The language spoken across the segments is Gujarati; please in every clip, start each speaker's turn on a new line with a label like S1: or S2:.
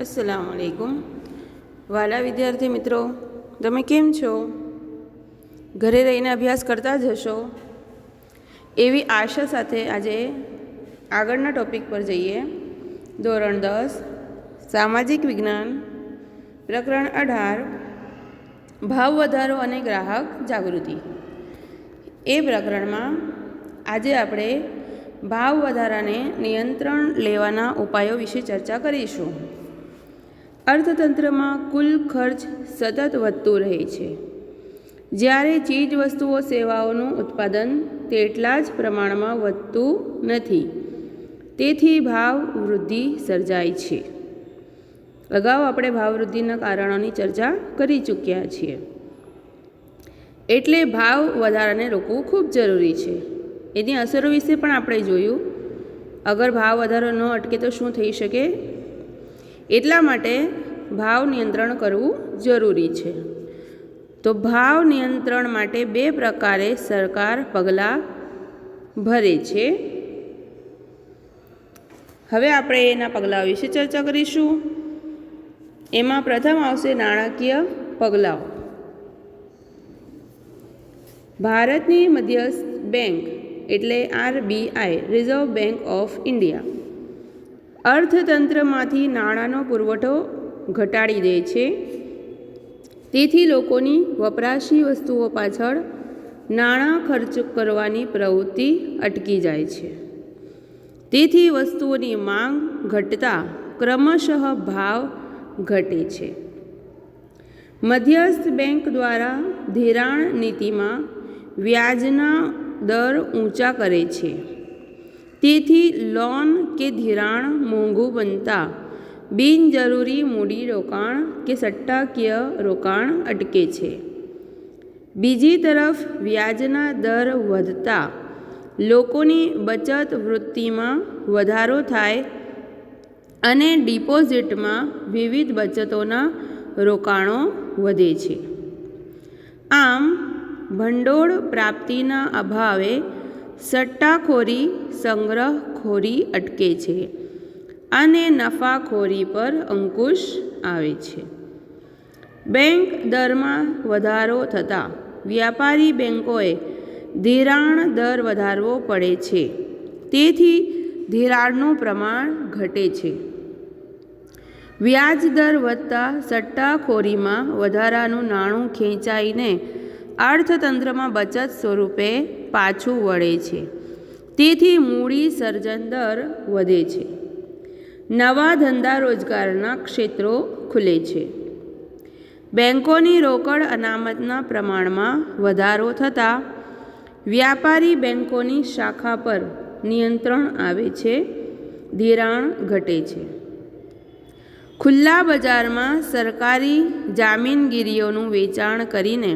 S1: अस्सलामु अलैकुम। વાલા વિદ્યાર્થી મિત્રો, તમે કેમ છો? ઘરે રહીને અભ્યાસ કરતા જ હશો એવી આશા સાથે આજે આગળના ટૉપિક પર જઈએ. ધોરણ 10 સામાજિક વિજ્ઞાન, પ્રકરણ 18 ભાવ વધારો અને ગ્રાહક જાગૃતિ. એ પ્રકરણમાં આજે આપણે ભાવ વધારાને નિયંત્રણ લેવાના ઉપાયો વિશે ચર્ચા કરીશું. અર્થતંત્રમાં કુલ ખર્ચ સતત વધતું રહે છે, જ્યારે ચીજ વસ્તુઓ સેવાઓનું ઉત્પાદન તેટલા જ પ્રમાણમાં વધતું નથી. તેથી ભાવ વૃદ્ધિ સર્જાય છે. અગાઉ આપણે ભાવ વૃદ્ધિના કારણોની ચર્ચા કરી ચૂક્યા છીએ. એટલે ભાવ વધારાને રોકવું ખૂબ જરૂરી છે. એની અસરો વિશે પણ આપણે જોયું. અગર ભાવ વધારો ન અટકે તો શું થઈ શકે? એટલા માટે ભાવ નિયંત્રણ કરવું જરૂરી છે. તો ભાવ નિયંત્રણ માટે 2 પ્રકારે સરકાર પગલાં ભરે છે. હવે આપણે એના પગલાં વિશે ચર્ચા કરીશું. એમાં પ્રથમ આવશે નાણાકીય પગલાઓ. ભારતની મધ્યસ્થ બેંક એટલે RBI, reserve bank of India, અર્થતંત્રમાંથી નાણાંનો પુરવઠો ઘટાડી દે છે. તેથી લોકોની વપરાશી વસ્તુઓ પાછળ નાણાં ખર્ચ કરવાની પ્રવૃત્તિ અટકી જાય છે. તેથી વસ્તુઓની માંગ ઘટતા ક્રમશઃ ભાવ ઘટે છે. મધ્યસ્થ બેંક દ્વારા ધિરાણ નીતિમાં વ્યાજના દર ઊંચા કરે છે. તેથી લોન કે ધિરાણ મોંઘું બનતા બિનજરૂરી મૂડીરોકાણ કે સટ્ટાકીય રોકાણ અટકે છે. બીજી તરફ વ્યાજના દર વધતા લોકોની બચત વૃત્તિમાં વધારો થાય અને ડિપોઝિટમાં વિવિધ બચતોના રોકાણો વધે છે. આમ ભંડોળ પ્રાપ્તિના અભાવે સટ્ટાખોરી, સંગ્રહખોરી અટકે છે અને નફાખોરી પર અંકુશ આવે છે. બેંક દરમાં વધારો થતાં વ્યાપારી બેંકોએ ધિરાણ દર વધારવો પડે છે. તેથી ધિરાણનું પ્રમાણ ઘટે છે. વ્યાજ દર વધતા સટ્ટાખોરીમાં વધારાનું નાણું ખેંચાઈને અર્થતંત્રમાં બચત સ્વરૂપે પાછું વળે છે. તેથી મૂડી સર્જન દર વધે છે. નવા ધંધા રોજગારના ક્ષેત્રો ખુલે છે. બેંકોની રોકડ અનામતના પ્રમાણમાં વધારો થતાં વ્યાપારી બેંકોની શાખા પર નિયંત્રણ આવે છે. ધિરાણ ઘટે છે. ખુલ્લા બજારમાં સરકારી જામીનગીરીઓનું વેચાણ કરીને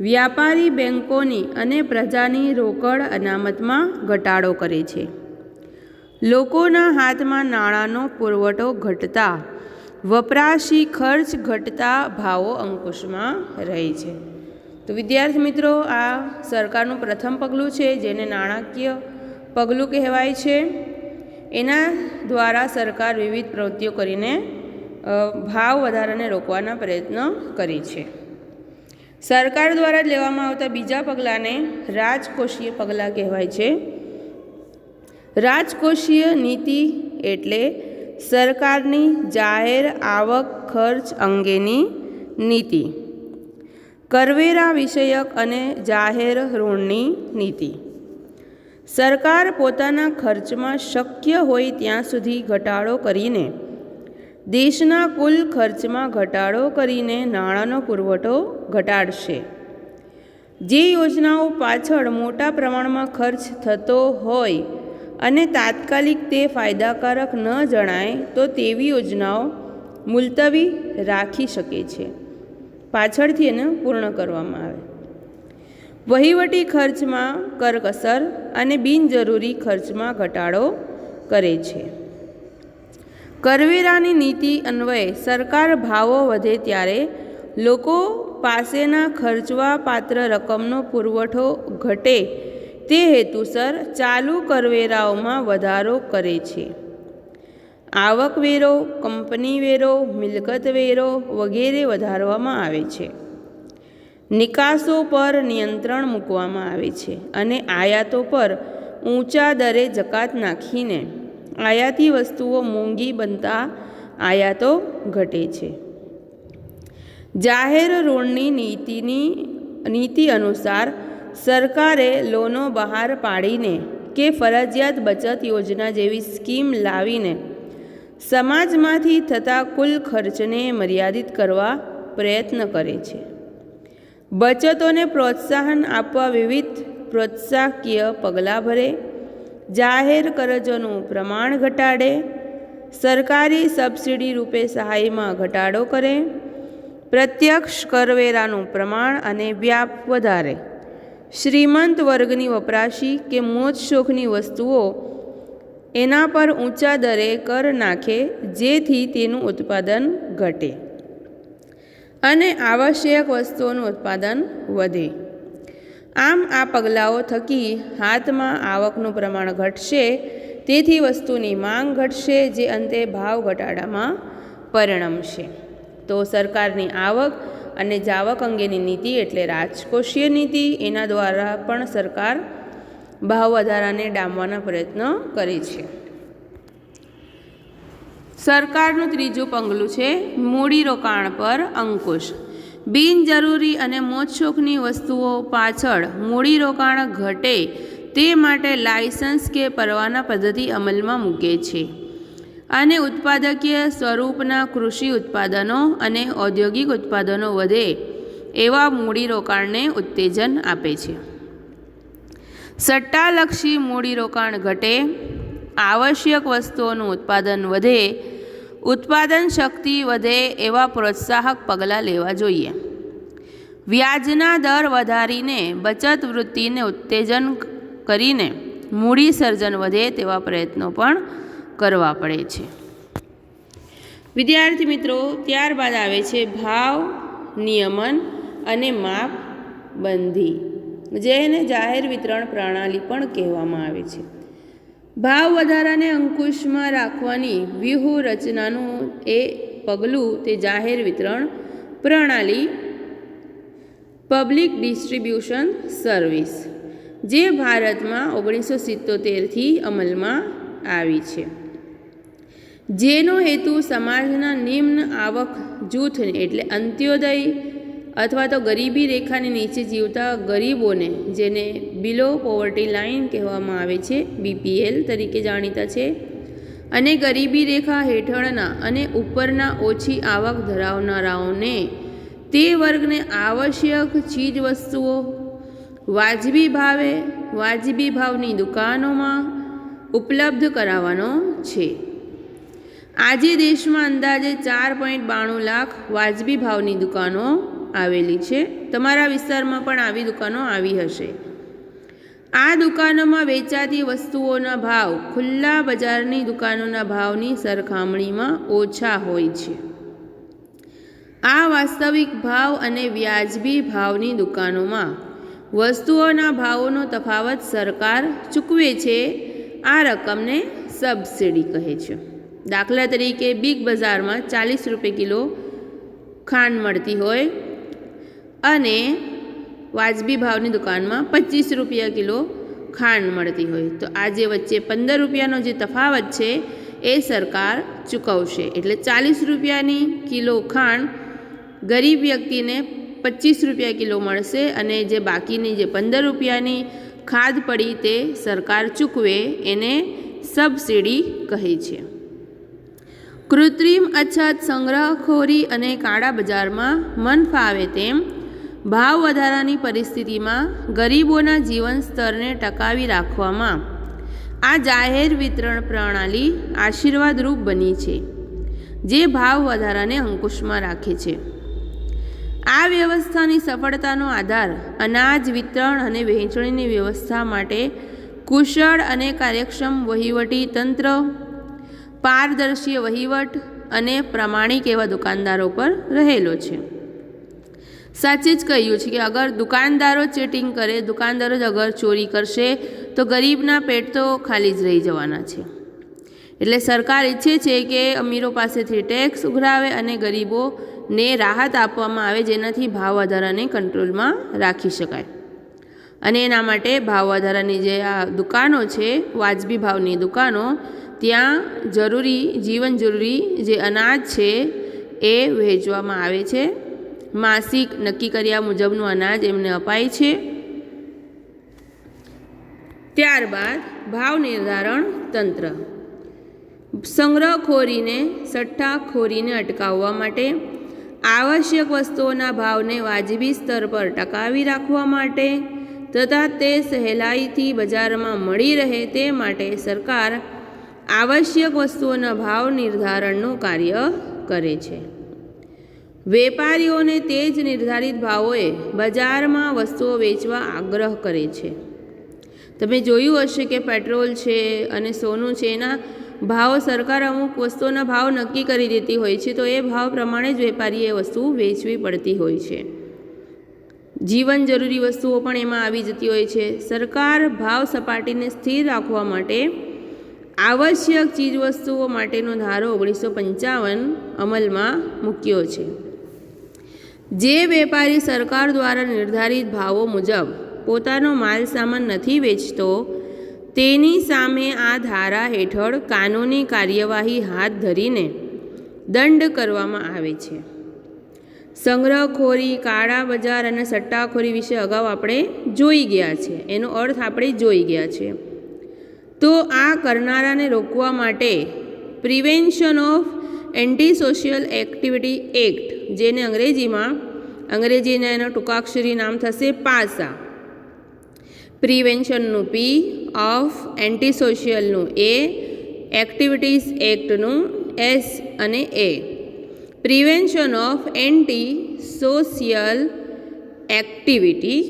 S1: વ્યાપારી બેંકોની અને પ્રજાની રોકડ અનામતમાં ઘટાડો કરે છે. લોકોના હાથમાં નાણાંનો પુરવઠો ઘટતા વપરાશી ખર્ચ ઘટતા ભાવો અંકુશમાં રહે છે. તો વિદ્યાર્થી મિત્રો, આ સરકારનું પ્રથમ પગલું છે, જેને નાણાકીય પગલું કહેવાય છે. એના દ્વારા સરકાર વિવિધ પ્રવૃત્તિઓ કરીને ભાવ વધારાને રોકવાના પ્રયત્નો કરે છે. સરકાર દ્વારા લેવામાં આવતા બીજા પગલાંને રાજકોષીય પગલાં કહેવાય છે. રાજકોષીય નીતિ એટલે સરકારની જાહેર આવક ખર્ચ અંગેની નીતિ, કરવેરા વિષયક અને જાહેર ઋણની નીતિ. સરકાર પોતાના ખર્ચમાં શક્ય હોય ત્યાં સુધી ઘટાડો કરીને દેશના કુલ ખર્ચમાં ઘટાડો કરીને નાણાંનો પુરવઠો ઘટાડશે. જે યોજનાઓ પાછળ મોટા પ્રમાણમાં ખર્ચ થતો હોય અને તાત્કાલિક તે ફાયદાકારક ન જણાય તો તેવી યોજનાઓ મુલતવી રાખી શકે છે. પાછળથી એને પૂર્ણ કરવામાં આવે. વહીવટી ખર્ચમાં કરકસર અને બિનજરૂરી ખર્ચમાં ઘટાડો કરે છે. કરવેરાની નીતિ અન્વયે સરકાર ભાવો વધે ત્યારે લોકો પાસેના ખર્ચવા પાત્ર રકમનો પુરવઠો ઘટે તે હેતુસર ચાલુ કરવેરાઓમાં વધારો કરે છે. આવકવેરો, કંપની વેરો, મિલકત વેરો વગેરે વધારવામાં આવે છે. નિકાસો પર નિયંત્રણ મૂકવામાં આવે છે અને આયાતો પર ઊંચા દરે જકાત નાખીને આયાતી વસ્તુઓ મોંઘી બનતા આયાતો ઘટે છે. જાહેર ઋણની નીતિ અનુસાર સરકારે લોનો બહાર પાડીને કે ફરજિયાત બચત યોજના જેવી સ્કીમ લાવીને સમાજમાંથી થતા કુલ ખર્ચને મર્યાદિત કરવા પ્રયત્ન કરે છે. બચતોને પ્રોત્સાહન આપવા વિવિધ પ્રોત્સાહકીય પગલાં ભરે, જાહેર કરજોનું પ્રમાણ ઘટાડે, સરકારી સબસિડી રૂપે સહાયમાં ઘટાડો કરે, પ્રત્યક્ષ કરવેરાનું પ્રમાણ અને વ્યાપ વધારે, શ્રીમંત વર્ગની વપરાશી કે મોજ શોખની વસ્તુઓ એના પર ઊંચા દરે કર નાખે જેથી તેનું ઉત્પાદન ઘટે અને આવશ્યક વસ્તુઓનું ઉત્પાદન વધે. આમ આ પગલાઓ થકી હાથમાં આવકનું પ્રમાણ ઘટશે, તેથી વસ્તુની માંગ ઘટશે, જે અંતે ભાવ ઘટાડામાં પરિણમશે. તો સરકારની આવક અને જાવક અંગેની નીતિ એટલે રાજકોષીય નીતિ, એના દ્વારા પણ સરકાર ભાવ વધારાને ડામવાના પ્રયત્નો કરે છે. સરકારનું ત્રીજું પગલું છે મૂડીરોકાણ પર અંકુશ. બિનજરૂરી અને મોજશોખની વસ્તુઓ પાછળ મૂડીરોકાણ ઘટે તે માટે લાયસન્સ કે પરવાના પદ્ધતિ અમલમાં મૂકે છે અને ઉત્પાદકીય સ્વરૂપના કૃષિ ઉત્પાદનો અને ઔદ્યોગિક ઉત્પાદનો વધે એવા મૂડીરોકાણને ઉત્તેજન આપે છે. સટ્ટાલક્ષી મૂડીરોકાણ ઘટે, આવશ્યક વસ્તુઓનું ઉત્પાદન વધે, ઉત્પાદન શક્તિ વધે એવા પ્રોત્સાહક પગલાં લેવા જોઈએ. વ્યાજના દર વધારીને બચત વૃત્તિને ઉત્તેજન કરીને મૂડી સર્જન વધે તેવા પ્રયત્નો પણ કરવા પડે છે. વિદ્યાર્થી મિત્રો, ત્યારબાદ આવે છે ભાવ નિયમન અને માપબંધી, જેને જાહેર વિતરણ પ્રણાલી પણ કહેવામાં આવે છે. ભાવ વધારાને અંકુશમાં રાખવાની વ્યૂહરચનાનું એ પગલું તે જાહેર વિતરણ પ્રણાલી, પબ્લિક ડિસ્ટ્રીબ્યુશન સર્વિસ, જે ભારતમાં 1977થી અમલમાં આવી છે, જેનો હેતુ સમાજના નિમ્ન આવક જૂથને એટલે અંત્યોદય અથવા તો ગરીબી રેખાની નીચે જીવતા ગરીબોને, જેને બિલો પોવર્ટી લાઇન કહેવામાં આવે છે, BPL તરીકે જાણીતા છે, અને ગરીબી રેખા હેઠળના અને ઉપરના ઓછી આવક ધરાવનારાઓને, તે વર્ગને આવશ્યક ચીજ વસ્તુઓ વાજબી ભાવે, વાજબી ભાવની દુકાનોમાં ઉપલબ્ધ કરાવવાનો છે. આજે દેશમાં અંદાજે 4.92 લાખ વાજબી ભાવની દુકાનો આવેલી છે. તમારા વિસ્તારમાં પણ આવી દુકાનો આવી હશે. આ દુકાનોમાં વેચાતી વસ્તુઓના ભાવ ખુલ્લા બજારની દુકાનોના ભાવની સરખામણીમાં ઓછા હોય છે. આ વાસ્તવિક ભાવ અને વ્યાજબી ભાવની દુકાનોમાં વસ્તુઓના ભાવોનો તફાવત સરકાર ચૂકવે છે. આ રકમને સબસિડી કહે છે. દાખલા તરીકે બિગ બજારમાં 40 રૂપિયા કિલો ખાંડ મળતી હોય અને વાજબી ભાવની દુકાનમાં 25 રૂપિયા કિલો ખાંડ મળતી હોય, તો આ જે વચ્ચે 15 રૂપિયાનો જે તફાવત છે એ સરકાર ચૂકવશે. એટલે 40 રૂપિયાની કિલો ખાંડ ગરીબ વ્યક્તિને 25 રૂપિયા કિલો મળશે અને જે બાકીની જે 15 રૂપિયાની ખાધ પડી તે સરકાર ચૂકવે એને સબસિડી કહે છે. કૃત્રિમ અછત, સંગ્રહખોરી અને કાળા બજારમાં મન ફાવે તેમ ભાવ વધારાની પરિસ્થિતિમાં ગરીબોના જીવન સ્તરને ટકાવી રાખવામાં આ જાહેર વિતરણ પ્રણાલી આશીર્વાદરૂપ બની છે, જે ભાવ વધારાને અંકુશમાં રાખે છે. આ વ્યવસ્થાની સફળતાનો આધાર અનાજ વિતરણ અને વહેંચણીની વ્યવસ્થા માટે કુશળ અને કાર્યક્ષમ વહીવટી તંત્ર, પારદર્શી વહીવટ અને પ્રમાણિક એવા દુકાનદારો પર રહેલો છે. સાચે જ કહ્યું છે કે અગર દુકાનદારો ચીટિંગ કરે, દુકાનદારો જ અગર ચોરી કરશે તો ગરીબના પેટ તો ખાલી જ રહી જવાના છે. એટલે સરકાર ઈચ્છે છે કે અમીરો પાસેથી ટેક્સ ઉઘરાવે અને ગરીબોને રાહત આપવામાં આવે, જેનાથી ભાવ વધારાને કંટ્રોલમાં રાખી શકાય. અને એના માટે ભાવ વધારાની જે આ દુકાનો છે, વાજબી ભાવની દુકાનો, ત્યાં જીવન જરૂરી જે અનાજ છે એ વહેંચવામાં આવે છે. માસિક નક્કી કર્યા મુજબનું અનાજ એમને અપાય છે. ત્યારબાદ ભાવ નિર્ધારણ તંત્ર. સંગ્રહખોરીને, સટ્ટાખોરીને અટકાવવા માટે, આવશ્યક વસ્તુઓના ભાવને વાજબી સ્તર પર ટકાવી રાખવા માટે તથા તે સહેલાઈથી બજારમાં મળી રહે તે માટે સરકાર આવશ્યક વસ્તુઓના ભાવ નિર્ધારણનું કાર્ય કરે છે. વેપારીઓને તે જ નિર્ધારિત ભાવોએ બજારમાં વસ્તુઓ વેચવા આગ્રહ કરે છે. તમે જોયું હશે કે પેટ્રોલ છે અને સોનું છે, એના ભાવ સરકાર અમુક વસ્તુઓના ભાવ નક્કી કરી દેતી હોય છે, તો એ ભાવ પ્રમાણે જ વેપારીએ એ વસ્તુ વેચવી પડતી હોય છે. જીવન જરૂરી વસ્તુઓ પણ એમાં આવી જતી હોય છે. સરકાર ભાવ સપાટીને સ્થિર રાખવા માટે આવશ્યક ચીજવસ્તુઓ માટેનો ધારો 1955 અમલમાં મૂક્યો છે. જે વેપારી સરકાર દ્વારા નિર્ધારિત ભાવો મુજબ પોતાનો માલ સામાન નથી વેચતો, તેની સામે આ ધારા હેઠળ કાનૂની કાર્યવાહી હાથ ધરીને દંડ કરવામાં આવે છે. સંગ્રહખોરી, કાળા બજાર અને સટ્ટાખોરી વિશે અગાઉ આપણે જોઈ ગયા છે, એનો અર્થ આપણે જોઈ ગયા છે. તો આ કરનારાને રોકવા માટે prevention of anti social activity act, જેને અંગ્રેજીના એનો ટૂંકાક્ષરી નામ થશે પાસા. પ્રિવેન્શનનું પી, ઓફ એન્ટી સોશિયલનું એ, એક્ટિવિટીઝ એક્ટનું એસ અને A. Prevention of anti social activity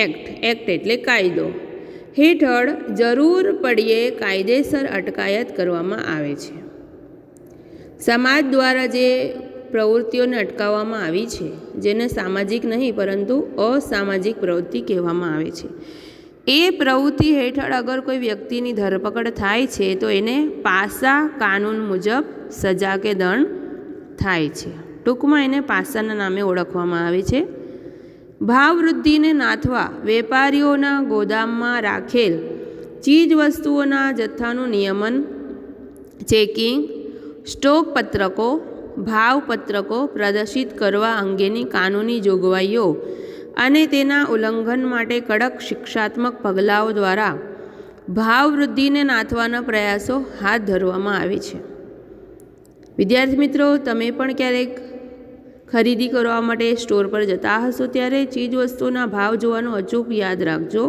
S1: act એટલે કાયદો હેઠળ જરૂર પડીએ કાયદેસર અટકાયત કરવામાં આવે છે. સમાજ દ્વારા જે પ્રવૃત્તિઓને અટકાવવામાં આવી છે, જેને સામાજિક નહીં પરંતુ અસામાજિક પ્રવૃત્તિ કહેવામાં આવે છે, એ પ્રવૃત્તિ હેઠળ અગર કોઈ વ્યક્તિની ધરપકડ થાય છે તો એને પાસા કાનૂન મુજબ સજા કે દંડ થાય છે. ટૂંકમાં એને પાસાના નામે ઓળખવામાં આવે છે. ભાવ વૃદ્ધિને નાથવા વેપારીઓના ગોદામમાં રાખેલ ચીજવસ્તુઓના જથ્થાનું નિયમન, ચેકિંગ, સ્ટોક પત્રકો, ભાવપત્રકો પ્રદર્શિત કરવા અંગેની કાનૂની જોગવાઈઓ અને તેના ઉલ્લંઘન માટે કડક શિક્ષાત્મક પગલાઓ દ્વારા ભાવ વૃદ્ધિને નાથવાના પ્રયાસો હાથ ધરવામાં આવે છે. વિદ્યાર્થી મિત્રો, તમે પણ ક્યારેક ખરીદી કરવા માટે સ્ટોર પર જતા હશો ત્યારે ચીજવસ્તુઓના ભાવ જોવાનો અચૂક યાદ રાખજો.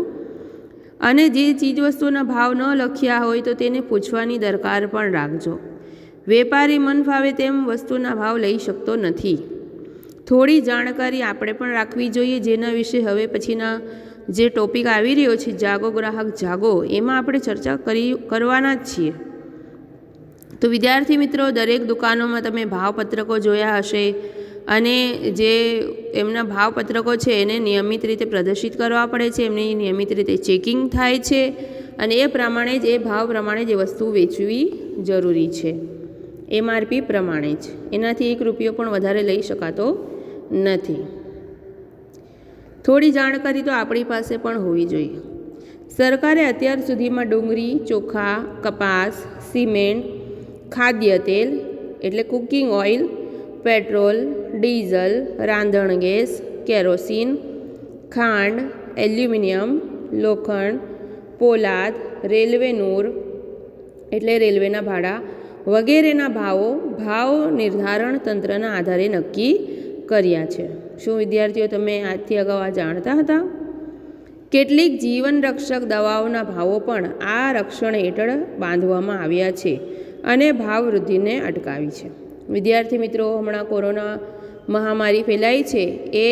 S1: અને જે ચીજવસ્તુઓના ભાવ ન લખ્યા હોય તો તેને પૂછવાની દરકાર પણ રાખજો. વેપારી મન ફાવે તેમ વસ્તુના ભાવ લઈ શકતો નથી. થોડી જાણકારી આપણે પણ રાખવી જોઈએ, જેના વિશે હવે પછીના જે ટોપિક આવી રહ્યો છે, જાગો ગ્રાહક જાગો, એમાં આપણે ચર્ચા કરવાના જ છીએ. તો વિદ્યાર્થી મિત્રો, દરેક દુકાનોમાં તમે ભાવપત્રકો જોયા હશે અને જે એમના ભાવપત્રકો છે એને નિયમિત રીતે પ્રદર્શિત કરવા પડે છે, એમની નિયમિત રીતે ચેકિંગ થાય છે અને એ પ્રમાણે જ એ ભાવ પ્રમાણે જે વસ્તુ વેચવી જરૂરી છે, MRP પ્રમાણે જ. એનાથી 1 રૂપિયો પણ વધારે લઈ શકાતો નથી. થોડી જાણકારી તો આપણી પાસે પણ હોવી જોઈએ. સરકારે અત્યાર સુધીમાં ડુંગળી, ચોખા, કપાસ, સિમેન્ટ, ખાદ્ય તેલ એટલે કુકિંગ ઓઇલ, પેટ્રોલ, ડીઝલ, રાંધણ ગેસ, કેરોસીન, ખાંડ, એલ્યુમિનિયમ, લોખંડ, પોલાદ, રેલવે નૂર એટલે રેલવેના ભાડા વગેરેના ભાવ નિર્ધારણ તંત્રના આધારે નક્કી કર્યા છે. શું વિદ્યાર્થીઓ તમે આજથી અગાઉ આ જાણતા હતા? કેટલીક જીવન રક્ષક દવાઓના ભાવો પણ આ રક્ષણ હેઠળ બાંધવામાં આવ્યા છે અને ભાવ વૃદ્ધિને અટકાવી છે. વિદ્યાર્થી મિત્રો, હમણાં કોરોના મહામારી ફેલાઈ છે એ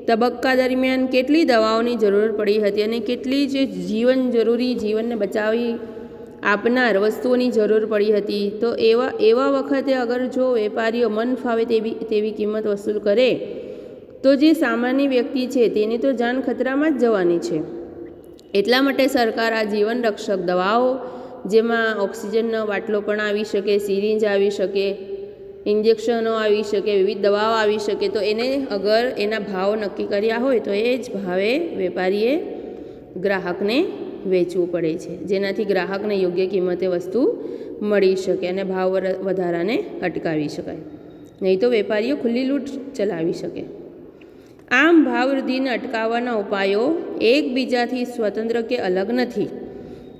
S1: તબક્કા દરમિયાન કેટલી દવાઓની જરૂર પડી હતી અને કેટલી જે જીવનને બચાવી આપનાર વસ્તુઓની જરૂર પડી હતી. તો એવા વખતે અગર જો વેપારીઓ મન ફાવે તેવી કિંમત વસૂલ કરે તો જે સામાન્ય વ્યક્તિ છે તેની તો જાન ખતરામાં જ જવાની છે. એટલા માટે સરકાર આ જીવન રક્ષક દવાઓ જેમાં ઓક્સિજનનો બાટલો પણ આવી શકે, સિરિંજ આવી શકે, ઇન્જેક્શનો આવી શકે, વિવિધ દવાઓ આવી શકે. તો એને અગર એના ભાવ નક્કી કર્યા હોય તો એ જ ભાવે વેપારીએ ગ્રાહકને વેચવું પડે છે, જેનાથી ગ્રાહકને યોગ્ય કિંમતે વસ્તુ મળી શકે અને ભાવ વધારાને અટકાવી શકાય. નહીં તો વેપારીઓ ખુલ્લી લૂંટ ચલાવી શકે. આમ ભાવ વૃદ્ધિને અટકાવવાના ઉપાયો એકબીજાથી સ્વતંત્ર કે અલગ નથી,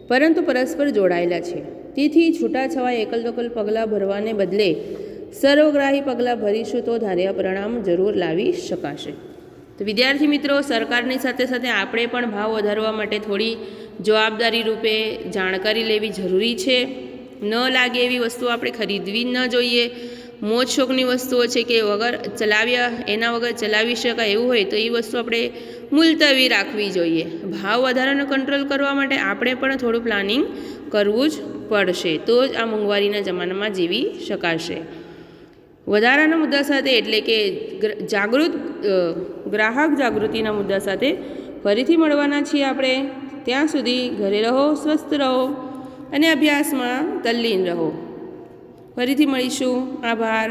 S1: પરંતુ પરસ્પર જોડાયેલા છે. તેથી છૂટાછવાયા એકલ દોકલ પગલાં ભરવાને બદલે સર્વગ્રાહી પગલાં ભરીશું તો ધાર્યા પરિણામ જરૂર લાવી શકાશે. તો વિદ્યાર્થી મિત્રો, સરકારની સાથે સાથે આપણે પણ ભાવ વધારવા માટે થોડી જવાબદારી રૂપે જાણકારી લેવી જરૂરી છે. ન લાગે એવી વસ્તુઓ આપણે ખરીદવી ન જોઈએ. મોજ શોખની વસ્તુઓ છે કે વગર ચલાવ્યા એના વગર ચલાવી શકાય એવું હોય તો એ વસ્તુ આપણે મુલતવી રાખવી જોઈએ. ભાવ વધારાનો કંટ્રોલ કરવા માટે આપણે પણ થોડું પ્લાનિંગ કરવું જ પડશે, તો જ આ મોંઘવારીના જમાનામાં જીવી શકાશે. વધારાના મુદ્દા સાથે એટલે કે ગ્રાહક જાગૃતિના મુદ્દા સાથે ફરીથી મળવાના છીએ આપણે. ત્યાં સુધી ઘરે રહો, સ્વસ્થ રહો અને અભ્યાસમાં તલ્લીન રહો. ફરીથી મળીશું. આભાર.